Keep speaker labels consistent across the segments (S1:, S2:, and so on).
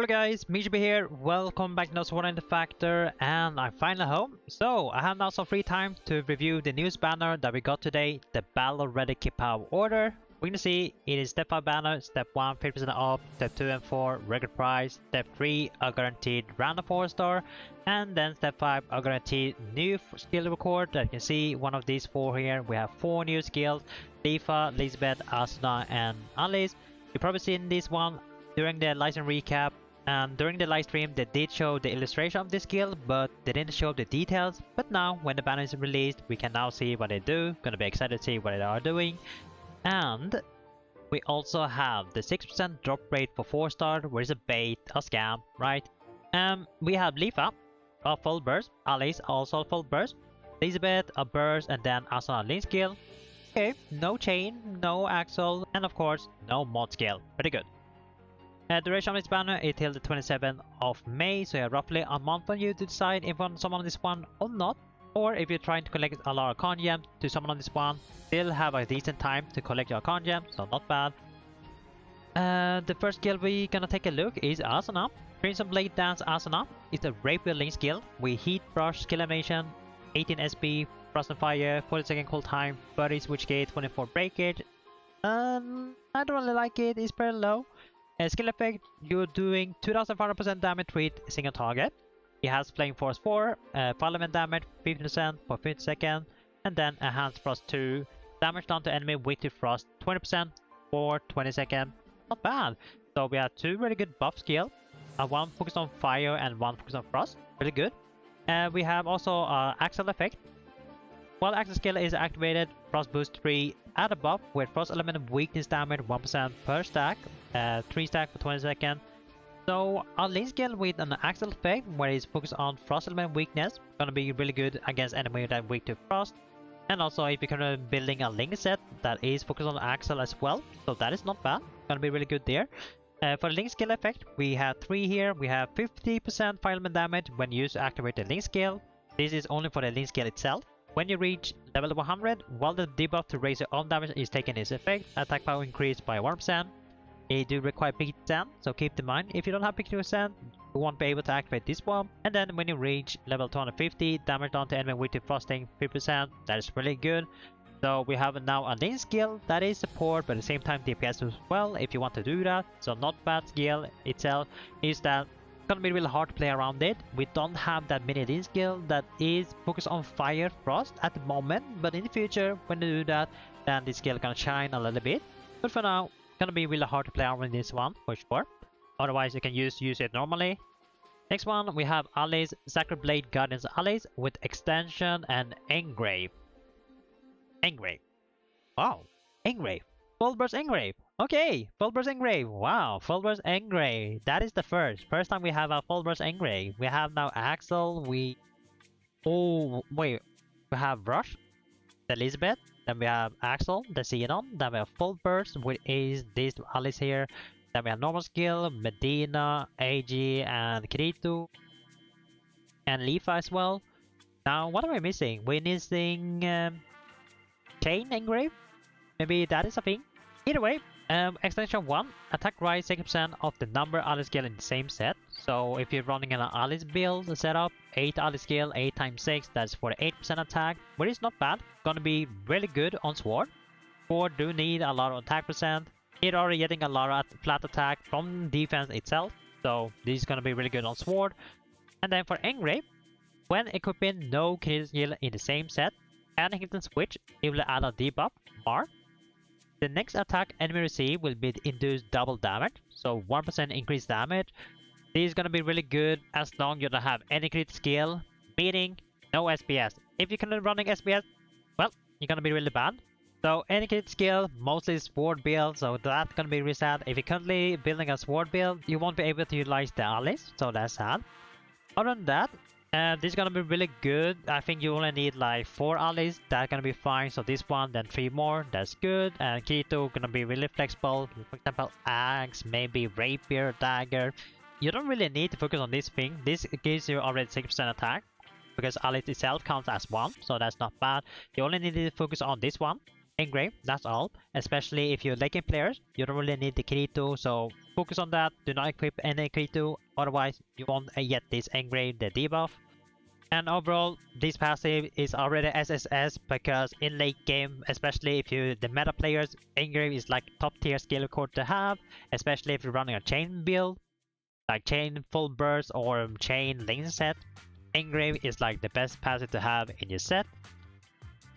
S1: Hello guys, MikuChibi here, welcome back to another Sword in the Factor, and I'm finally home. So, I have now some free time to review the news banner that we got today, the Battle Ready Qipao Order. We're gonna see, it is Step 5 banner, Step 1 50% off, Step 2 and 4 regular price, Step 3 a guaranteed random 4-star, and then Step 5 a guaranteed new skill record. That you can see one of these 4 here. We have 4 new skills, Leafa, Lisbeth, Asuna and Alice. You've probably seen this one during the live stream recap, and during the live stream they did show the illustration of this skill, but they didn't show the details. But now when the banner is released, we can now see what they do. Gonna be excited to see what they are doing. And we also have the 6% drop rate for 4-star, where is a bait, a scam, right? We have Leafa, a full burst, Alice also full burst, Lisbeth a burst, and then Asuna lean skill. Okay, no chain, no axle, and of course no mod skill. Pretty good. Duration of this banner is till the 27th of May, so you have roughly a month for you to decide if you want to summon this one or not. Or if you're trying to collect a lot of Arcana gems to summon on this one, still have a decent time to collect your Arcana gems, so not bad. The first skill we're gonna take a look is Asuna. Crimson Blade Dance Asuna is a rapier link skill with Heat Brush skill animation, 18 SP, Frost and Fire, 40-second cool time, 30 switch gate, 24 breakage. I don't really like it, it's pretty low. Skill effect, you're doing 2500% damage with a single target. It has Flame Force 4, fire element damage 15% for 50 seconds, and then Enhanced Frost 2, damage done to enemy with Frost 20% for 20 seconds. Not bad. So we have 2 really good buff skills, one focused on fire and one focused on frost. Really good. We have also Axle effect. While Axle skill is activated, Frost boost 3 add a buff with Frost element weakness damage 1% per stack, 3 stack for 20 seconds. So our link skill with an Axle effect where it's focused on Frost element weakness, gonna be really good against enemies that are weak to Frost. And also if you're kind of building a link set that is focused on Axle as well, so that is not bad, gonna be really good there. For the link skill effect, we have 3 here. We have 50% fire element damage when used to activate the link skill. This is only for the link skill itself. When you reach level 100, while the debuff to raise your own damage is taking its effect, attack power increased by 1%. It do require Pick 10, so keep in mind, if you don't have Pick 10, you won't be able to activate this one. And then when you reach level 250, damage done to enemy with frosting 50%, that is really good. So we have now a link skill that is support, but at the same time DPS as well, if you want to do that. So not bad skill itself, is that gonna be really hard to play around it. We don't have that many link skill that is focused on fire frost at the moment, but in the future when they do that, then this skill gonna shine a little bit. But for now, gonna be really hard to play around with this one for sure. Otherwise you can use it normally. Next one we have Alice, Sacred Blade Guardians Alice with extension and Engrave. Engrave. Wow, Engrave. Full burst Engrave. Okay, full burst Engrave. Wow, full burst Engrave. That is the first time we have a full burst Engrave. We have now Axel. Oh wait, we have Rush, the Lisbeth. Then we have Axel, the Xenon. Then we have full burst, which is this Alice here. Then we have normal skill, Medina, AG, and Kirito, and Leafa as well. Now, what am I missing? We're missing Chain Engrave. Maybe that is a thing. Either way, extension 1, attack rise 6% of the number Alice skill in the same set. So if you're running an Alice build setup, 8 Alice skill, 8 times 6, that's for 8% attack, which is not bad. Gonna be really good on sword. Sword do need a lot of attack percent. It's already getting a lot of flat attack from defense itself, so this is gonna be really good on sword. And then for Engrave, when equipping no critical skill in the same set, and hit and switch, it will add a debuff bar. The next attack enemy receive will be induced double damage, so 1% increased damage. This is gonna be really good as long as you don't have any crit skill, meaning no SPS. If you're currently running SPS, well, you're gonna be really bad. So any crit skill, mostly sword build, so that's gonna be really sad. If you're currently building a sword build, you won't be able to utilize the Alice, so that's sad. Other than that, this is gonna be really good. I think you only need like 4 Alice, that's gonna be fine. So this one, then 3 more, that's good. And Kirito gonna be really flexible. For example, axe, maybe rapier, dagger. You don't really need to focus on this thing. This gives you already 6% attack, because Alice itself counts as 1, so that's not bad. You only need to focus on this one. Engrave, that's all. Especially if you're late game players, you don't really need the Kirito, so focus on that. Do not equip any Kirito, otherwise you won't get this Engrave, the debuff. And overall, this passive is already SSS because in late game, especially if you the meta players, Engrave is like top tier skill core to have, especially if you're running a chain build, like chain full burst or chain lane set. Engrave is like the best passive to have in your set.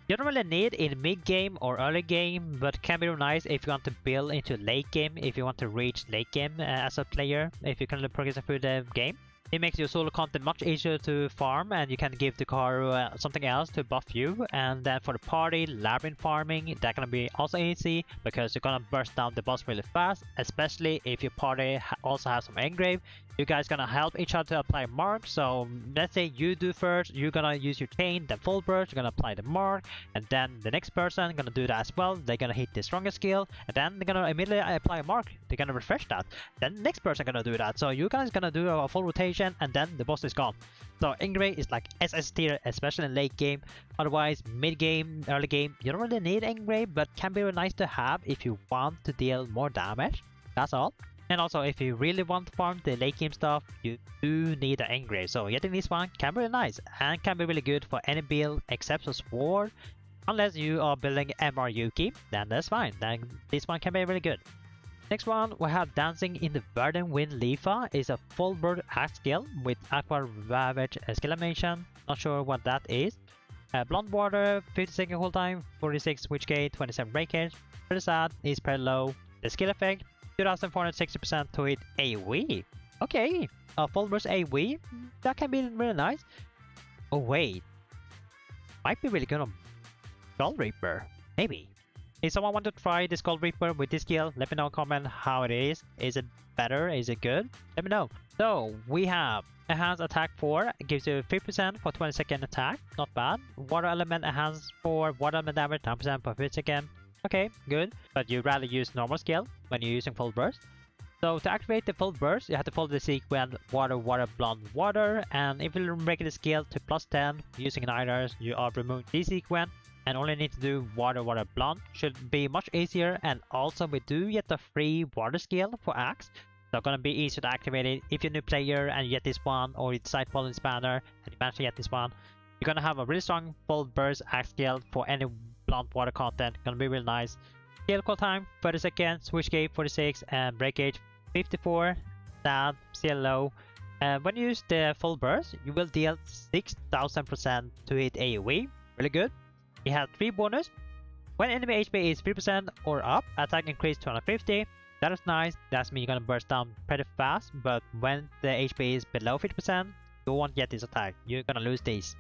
S1: You don't really need in mid game or early game, but can be nice if you want to build into late game, if you want to reach late game as a player, if you can progress through the game. It makes your solo content much easier to farm, and you can give the car something else to buff you. And then for the party, labyrinth farming, that's gonna be also easy because you're gonna burst down the boss really fast, especially if your party also has some engrave. You guys gonna help each other to apply mark. So let's say you do first, you're gonna use your chain, then full burst, you're gonna apply the mark, and then the next person gonna do that as well. They're gonna hit the strongest skill, and then they're gonna immediately apply a mark. They're gonna refresh that. Then the next person gonna do that. So you guys gonna do a full rotation, and then the boss is gone. So Engrave is like SS tier, especially in late game. Otherwise, mid game, early game, you don't really need Engrave, but can be really nice to have if you want to deal more damage. That's all. And also, if you really want to farm the late game stuff, you do need an Engrave. So getting this one can be really nice and can be really good for any build except for Sword. Unless you are building MR Yuki, then that's fine. Then this one can be really good. Next one, we have Dancing in the Verdant Wind Leafa. Is a full bird axe skill with Aqua Ravage skill animation. Not sure what that is. Blonde Water, 50-second cooltime, 46 switch gate, 27 breakage. Pretty sad, is pretty low. The skill effect, 2460% to hit AoE. Okay, a full burst AoE, that can be really nice. Oh wait, might be really good on Skull Reaper, maybe. If someone want to try the Skull Reaper with this skill, let me know in comment how it is. Is it better? Is it good? Let me know. So we have Enhanced Attack 4, it gives you 3% for 20-second attack, not bad. Water Element Enhanced for water element damage, 10% per 50-second. Okay, good, but you rather use normal skill when you're using full burst. So to activate the full burst, you have to follow the sequence water, water, blonde, water, and if you break the skill to +10 using items, you are removing this sequence and only need to do water, water, blonde. Should be much easier, and also we do get the free water skill for axe. So gonna be easier to activate it if you're a new player and you get this one, or you decide to follow this banner and you manage to get this one. You're gonna have a really strong full burst axe skill for any blonde water content, gonna be really nice. Skill call time 30 seconds, switch gate 46, and breakage 54. Sad, still low. When you use the full burst, you will deal 6000% to hit AoE, really good. You have 3 bonus. When enemy HP is 3% or up, attack increase 250. That is nice, that means you're gonna burst down pretty fast, but when the HP is below 50%, you won't get this attack, you're gonna lose these.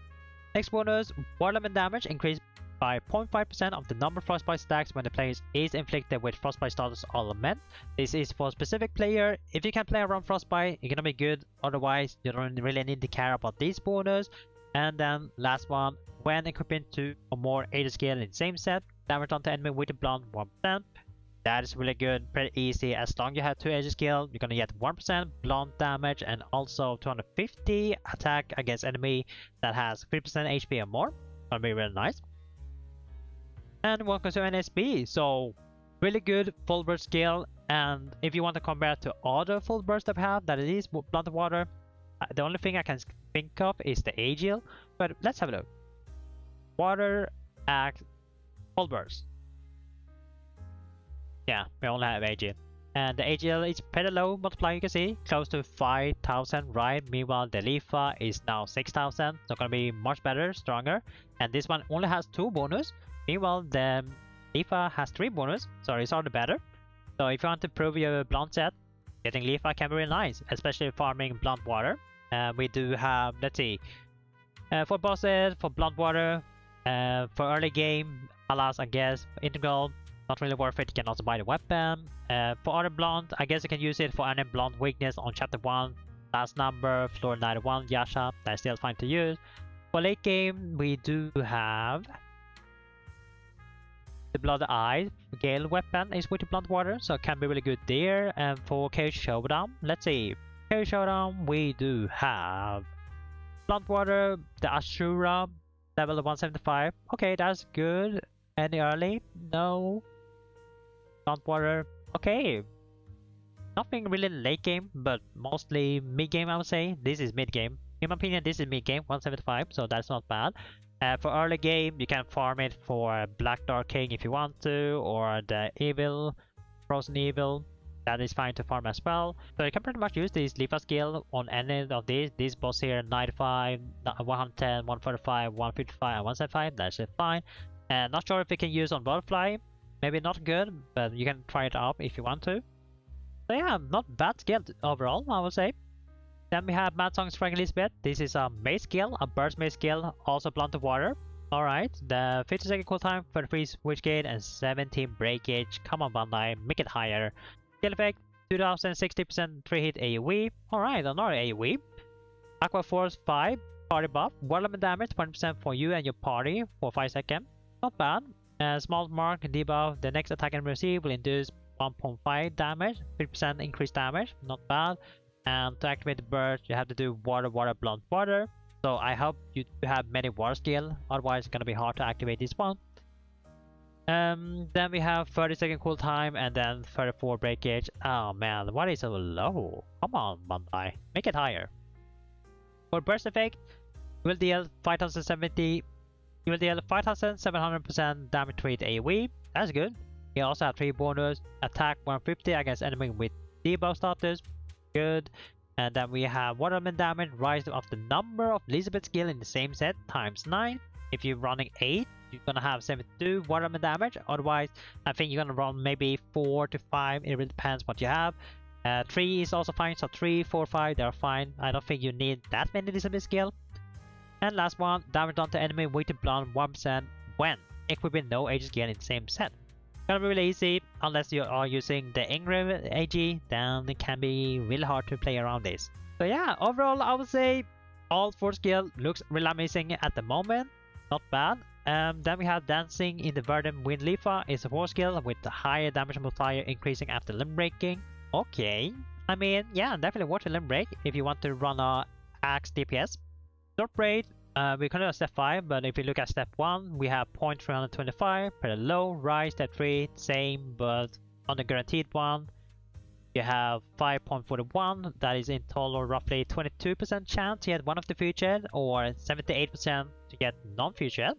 S1: Next bonus, water element damage increased by 0.5% of the number of frostbite stacks when the player is inflicted with frostbite status element. This is for a specific player. If you can play around frostbite, you're gonna be good, otherwise you don't really need to care about this bonus. And then last one, when equipping 2 or more 80 skill in the same set, damage onto enemy with a blonde 1%. That is really good, pretty easy. As long as you have 2 80 skill, you're gonna get 1% blonde damage and also 250 attack against enemy that has 3% HP or more. Gonna be really nice. And welcome to NSB. So really good full burst skill, and if you want to compare to other full burst that we have, that it is blonde water, the only thing I can think of is the Agile, but let's have a look. Water, axe, full burst. Yeah, we only have Agile. And the Agile is pretty low multiplier, you can see, close to 5000, right? Meanwhile, the Leafa is now 6000, so gonna be much better, stronger. And this one only has 2 bonus. Meanwhile, the Leafa has 3 bonus, so it's all the better. So if you want to improve your blonde set, getting Leafa can be really nice, especially farming blonde water. We do have, let's see, for bosses, for blonde water, for early game, alas, I guess, integral, not really worth it. You can also buy the weapon. For other blonde, I guess you can use it for any blonde weakness on chapter 1, last number, floor 91, Yasha, that's still fine to use. For late game, we do have the Blood Eye Gale weapon is with the blonde water, so it can be really good there. And for KO Showdown, let's see, KO Showdown, we do have blonde water, the Asuna, level 175. Okay, that's good. Any early? No. Don't water. Okay. Nothing really late game, but mostly mid game, I would say. This is mid game. In my opinion, this is mid game, 175, so that's not bad. For early game, you can farm it for Black Dark King if you want to, or the Evil, Frozen Evil. That is fine to farm as well. So you can pretty much use this Leafa skill on any of these boss here, 95, 110, 145, 155, and 175. That's it fine. And not sure if you can use on Butterfly. Maybe not good, but you can try it out if you want to. So yeah, not bad skill overall, I would say. Then we have Mad Song's Frank Lisbeth. This is a mace skill, a burst mace skill, also blunt of water. Alright, the 50-second cooltime, 33 switch gate, and 17 breakage. Come on, Bandai, make it higher. Skill effect, 2060% 3 hit AoE. Alright, another AoE. Aqua Force 5, party buff. Water element damage, 20% for you and your party for 5 seconds. Not bad. Small mark debuff, the next attack and receive will induce 1.5 damage, 50% increased damage. Not bad. And to activate the burst, you have to do water, water, blunt, water. So I hope you have many water skill, otherwise it's gonna be hard to activate this one. Then we have 30-second cooltime and then 34 breakage. Oh man, why is it so low? Come on, Bandai, make it higher. For burst effect, you will deal 5070. You will deal 5700% damage to hit AoE. That's good. You also have 3 bonus attack 150 against enemy with debuff status. Good. And then we have water element damage, rise of the number of Lisbeth skill in the same set times 9. If you're running 8, you're gonna have 72 water element damage. Otherwise, I think you're gonna run maybe 4 to 5. It really depends what you have. 3 is also fine, so 3, 4, 5, they're fine. I don't think you need that many Lisbeth skill. And last one, damage done to enemy with the blunt 1% when equipping no AG skill in the same set. Gonna be really easy unless you are using the Engrave AG, then it can be really hard to play around this. So yeah, overall I would say all 4 skill looks really amazing at the moment, not bad. Then we have Dancing in the Verdant Wind Leafa is a 4 skill with the higher damage multiplier increasing after limb breaking. Okay, I mean yeah, definitely worth a limb break if you want to run a axe DPS. Drop rate, we can do a step 5, but if you look at step 1, we have 0.325 per low, rise step 3, same, but on the guaranteed one, you have 5.41, that is in total roughly 22% chance to get one of the featured, or 78% to get non-featured.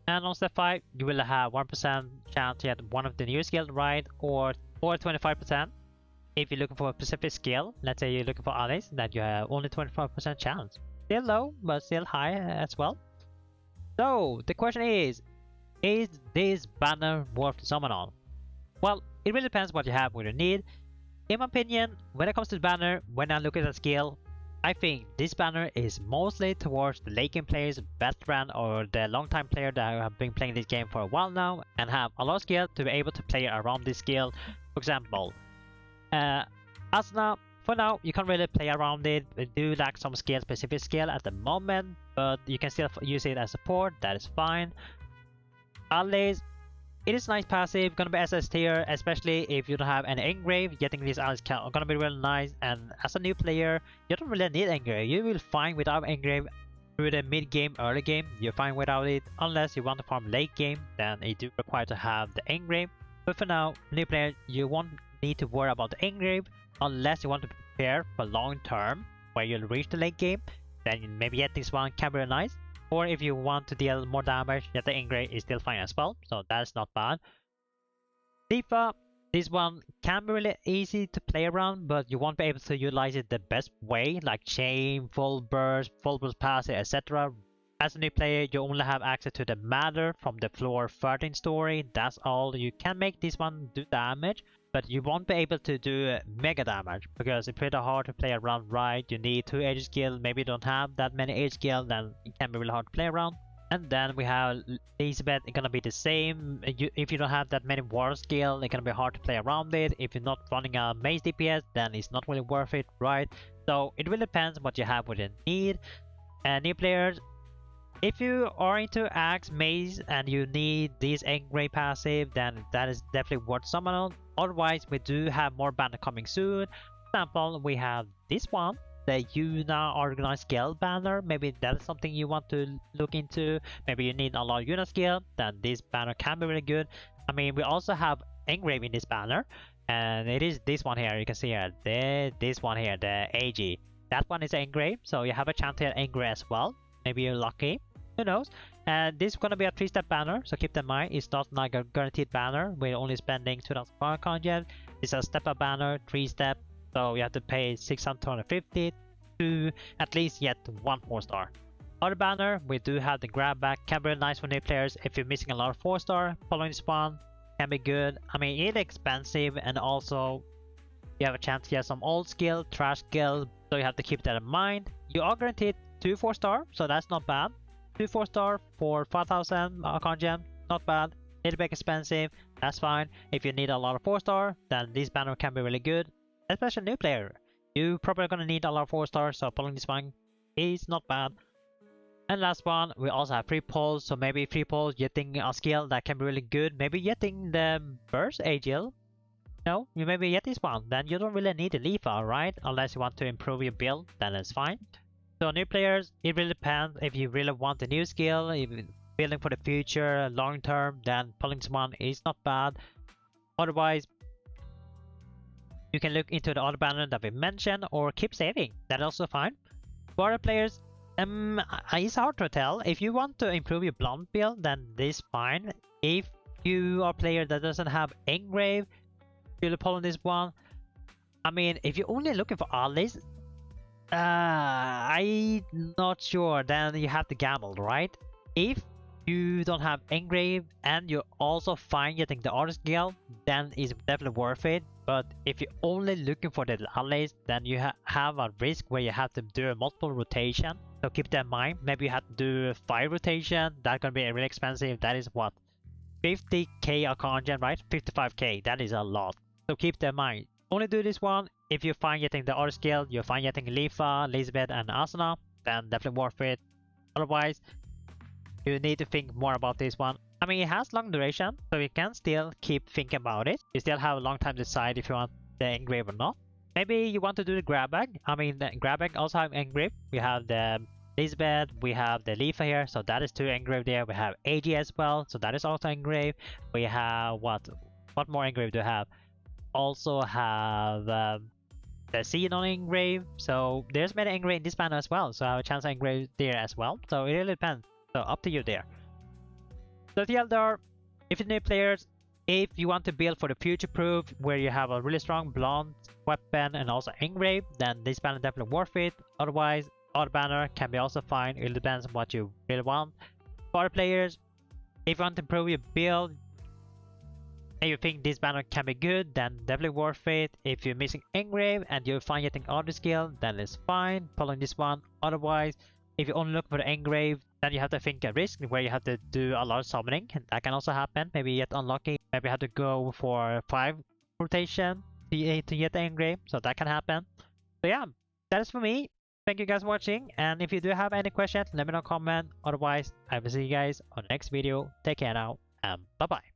S1: And on step 5, you will have 1% chance to get one of the new skills right, or 25%. If you're looking for a specific skill, let's say you're looking for Alice, that you have only 25% chance. Still low, but still high as well. So the question is this banner worth to summon on? Well, it really depends what you have, what you need. In my opinion, when it comes to the banner, when I look at the skill, I think this banner is mostly towards the late game players, veteran or the long time player that have been playing this game for a while now and have a lot of skill to be able to play around this skill. For example, Asuna, for now, you can't really play around it. We do lack some skill, specific skill at the moment, but you can still use it as support, that is fine. Allies, it is nice passive, gonna be SS tier, especially if you don't have an Engrave. Getting these allies gonna be really nice, and as a new player, you don't really need Engrave. You will find without Engrave through the mid game, early game, you're fine without it, unless you want to farm late game, then it do require to have the Engrave. But for now, new player, you won't need to worry about the Engrave, unless you want to prepare for long term where you'll reach the late game, then maybe get this one can be really nice. Or if you want to deal more damage, yet the Engrave is still fine as well, so that's not bad. Leafa, this one can be really easy to play around, but you won't be able to utilize it the best way, like chain, full burst passive, etc. As a new player, you only have access to the matter from the floor 13 story, that's all. You can make this one do damage, but you won't be able to do mega damage because it's pretty hard to play around, right? You need 2 age skill, maybe you don't have that many age skill, then it can be really hard to play around. And then we have Lisbeth, it's gonna be the same. If you don't have that many war skill, it's gonna be hard to play around it. If you're not running a mace DPS, then it's not really worth it, right? So it really depends what you have, what you need. And new players, if you are into axe, mace, and you need this Engrave passive, then that is definitely worth summoning. Otherwise, we do have more banner coming soon. For example, we have this one. the Yuna organized skill banner. Maybe that's something you want to look into. Maybe you need a lot of Yuna skill, then this banner can be really good. I mean, we also have Engrave in this banner, and it is this one here. You can see here, this one here, the AG. That one is Engrave, so you have a chance to get Engrave as well. Maybe you're lucky. Who knows? And this is gonna be a 3-step banner, so keep that in mind. It's not like a guaranteed banner. We're only spending 2,000 content. It's a step-up banner, 3-step. So you have to pay 650 to at least get 1 4-star. Other banner, we do have the grab back. Can be really nice for new players if you're missing a lot of 4-star. Following this one can be good. I mean, it's expensive, and also you have a chance to get some old skill, trash skill. So you have to keep that in mind. You are guaranteed 2 4-star, so that's not bad. 2 4-star for 5,000 Archon gem, not bad. A little bit expensive, that's fine. If you need a lot of 4-star, then this banner can be really good, especially new player. You probably gonna need a lot of 4-star, so following this one is not bad. And last one, we also have free pulls. So maybe free pulls, getting a skill that can be really good. Maybe getting the burst agil. No, you maybe get this one. Then you don't really need the Leafa, right? Unless you want to improve your build, then it's fine. So new players, it really depends. If you really want a new skill, if you're building for the future, long term, then pulling this one is not bad. Otherwise, you can look into the other banner that we mentioned or keep saving. That's also fine. For other players, it's hard to tell. If you want to improve your blonde build, then this is fine. If you are a player that doesn't have Engrave, you'll pull on this one. I mean, if you're only looking for allies, I'm not sure. Then you have to gamble, right? If you don't have Engrave and you're also fine getting the other skill, then it's definitely worth it. But if you're only looking for the allies, then you have a risk where you have to do a multiple rotation. So keep that in mind. Maybe you have to do 5 rotation. That's gonna be really expensive. That is what, 50k Archon gem, right? 55k. That is a lot. So keep that in mind. Only do this one if you're fine getting the other skill. You're fine getting Leafa, Lisbeth, and Asuna. Then definitely worth it. Otherwise, you need to think more about this one. I mean, it has long duration, so you can still keep thinking about it. You still have a long time to decide if you want the Engrave or not. Maybe you want to do the grab bag. I mean, the grab bag also have Engrave. We have the Lisbeth, we have the Leafa here, so that is 2 Engrave there. We have AG as well, so that is also Engrave. We have what more Engrave do we have? Also have the Sea non Engrave. So there's many Engrave in this banner as well, so I have a chance to Engrave there as well. So it really depends. So up to you there. So the other, if you're new players, if you want to build for the future proof where you have a really strong blonde weapon and also Engrave, then this banner is definitely worth it. Otherwise, other banner can be also fine. It depends on what you really want. For other players, if you want to improve your build and you think this banner can be good, then definitely worth it. If you're missing Engrave and you're fine getting other skill, then it's fine following this one. Otherwise, if you only look for the Engrave, then you have to think a risk where you have to do a lot of summoning. That can also happen. Maybe you get unlucky. Maybe you have to go for 5 rotation to get the Engrave. So that can happen. So yeah, that is for me. Thank you guys for watching. And if you do have any questions, let me know in a comment. Otherwise, I will see you guys on the next video. Take care now and bye bye.